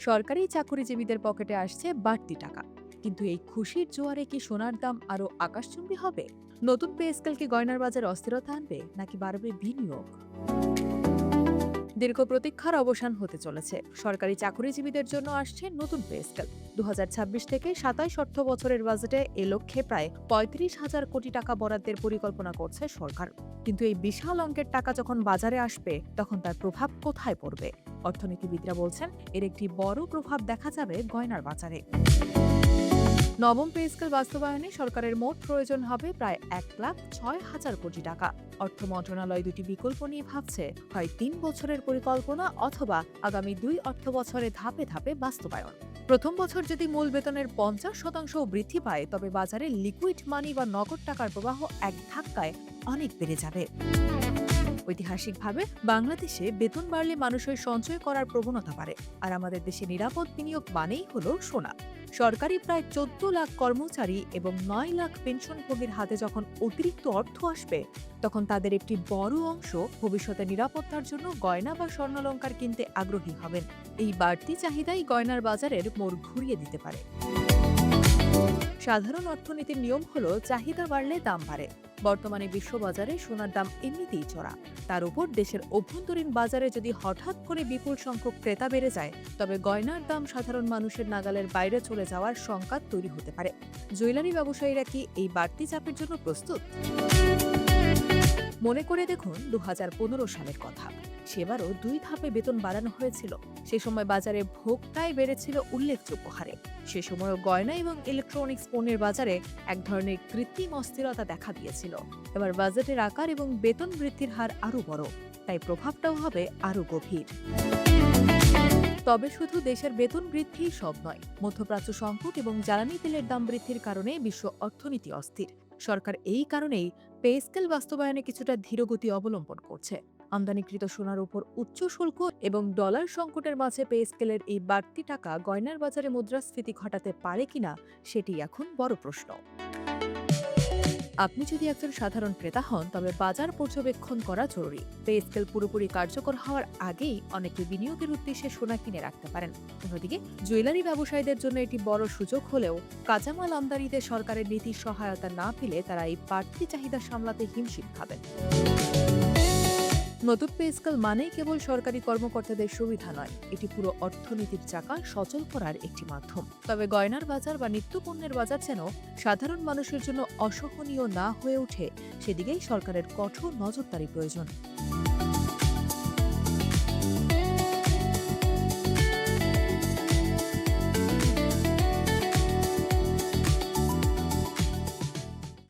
সরকারি চাকরিজীবীদের পকেটে আসছে বাড়তি টাকা, কিন্তু এই খুশির জোয়ারে কি সোনার দাম আরো আকাশচুম্বী হবে? নতুন পে স্কেল কি গয়নার বাজারে অস্থিরতা আনবে, নাকি বাড়বে বিনিয়োগ? দীর্ঘ প্রতীক্ষার অবসান হতে চলেছে। সরকারি চাকরিজীবীদের জন্য আসছে নতুন পে স্কেল। ২০২৬ থেকে ২৭ অর্থ বছরের বাজেটে এ লক্ষ্যে প্রায় ৩৫,০০০ কোটি টাকা বরাদ্দের পরিকল্পনা করছে সরকার। কিন্তু এই বিশাল অঙ্কের টাকা যখন বাজারে আসবে, তখন তার প্রভাব কোথায় পড়বে? অর্থনীতিবিদরা বলছেন, এর একটি বড় প্রভাব দেখা যাবে গয়নার বাজারে। নবম পে স্কেল বাস্তবায়নে সরকারের মোট প্রয়োজন হবে প্রায় ১,৬০,০০০ কোটি টাকা। অর্থ মন্ত্রণালয় দুটি বিকল্প নিয়ে ভাবছে, হয় ৩ বছরের পরিকল্পনা অথবা আগামী ২ অর্থ বছরে ধাপে ধাপে বাস্তবায়ন। প্রথম বছর যদি মূল বেতনের ৫০% বৃদ্ধি পায়, তবে বাজারে লিকুইড মানি বা নগদ টাকার প্রবাহ এক ধাক্কায় অনেক বেড়ে যাবে। ঐতিহাসিকভাবে বাংলাদেশে বেতন বাড়লে মানুষের সঞ্চয় করার প্রবণতা বাড়ে, আর আমাদের দেশে নিরাপদ বিনিয়োগ মানেই হলো সোনা। সরকারি প্রায় ১৪ লাখ কর্মচারী এবং ৯ লাখ পেনশনভোগীর হাতে যখন অতিরিক্ত অর্থ আসবে, তখন তাদের একটি বড় অংশ ভবিষ্যতে নিরাপত্তার জন্য গয়না বা স্বর্ণালংকার কিনতে আগ্রহী হবেন। এই বাড়তি চাহিদাই গয়নার বাজারের মোড় ঘুরিয়ে দিতে পারে। সাধারণ অর্থনীতির নিয়ম হলো, চাহিদা বাড়লে দাম বাড়ে। বর্তমানে বিশ্ববাজারে সোনার দাম এমনিতেই চড়া। তার উপর দেশের অভ্যন্তরীণ বাজারে যদি হঠাৎ করে বিপুল সংখ্যক ক্রেতা বেড়ে যায়, তবে গয়নার দাম সাধারণ মানুষের নাগালের বাইরে চলে যাওয়ার সংকেত তৈরি হতে পারে। জুয়েলারি ব্যবসায়ীরা কি এই বাড়তি চাপের জন্য প্রস্তুত? মনে করে দেখুন ২০১৫ সালের কথা। সেবারও ২ ধাপে বেতন বাড়ানো হয়েছিল। সে সময় বাজারে ভোগটাই বেড়েছিল উল্লেখযোগ্য হারে। সে সময়ও গয়না এবং ইলেকট্রনিক্স পণ্যের বাজারে এক ধরনের কৃত্রিম অস্থিরতা দেখা দিয়েছিল। এবার বাজেটের আকার এবং বেতন বৃদ্ধির হার আরও বড়, তাই প্রভাবটাও হবে আরও গভীর। তবে শুধু দেশের বেতন বৃদ্ধিই সব নয়। মধ্যপ্রাচ্য সংকট এবং জ্বালানি তেলের দাম বৃদ্ধির কারণে বিশ্ব অর্থনীতি অস্থির। সরকার এই কারণেই পে স্কেল বাস্তবায়নে কিছুটা ধীরগতি অবলম্বন করছে। আমদানিকৃত সোনার উপর উচ্চ শুল্ক এবং ডলার সংকটের মাঝে পে স্কেলের এই বাড়তি টাকা গয়নার বাজারে মুদ্রাস্ফীতি ঘটাতে পারে কিনা, সেটি এখন বড় প্রশ্ন। আপনি যদি একজন সাধারণ ক্রেতা হন, তবে বাজার পর্যবেক্ষণ করা জরুরি। পে স্কেল পুরোপুরি কার্যকর হওয়ার আগেই অনেকে বিনিয়োগের উদ্দেশ্যে সোনা কিনে রাখতে পারেন। অন্যদিকে জুয়েলারি ব্যবসায়ীদের জন্য এটি বড় সুযোগ হলেও, কাঁচামাল আমদানিতে সরকারের নীতির সহায়তা না পেলে তারা এই বাড়তি চাহিদা সামলাতে হিমশিম খাবেন। নতুন পে স্কেল মানেই কেবল সরকারি কর্মকর্তাদের সুবিধা নয়, এটি পুরো অর্থনীতির চাকা সচল করার একটি মাধ্যম। তবে গয়নার বাজার বা নিত্যপণ্যের বাজার যেন সাধারণ মানুষের জন্য অসহনীয় না হয়ে ওঠে, সেদিকেই সরকারের কঠোর নজরদারি প্রয়োজন।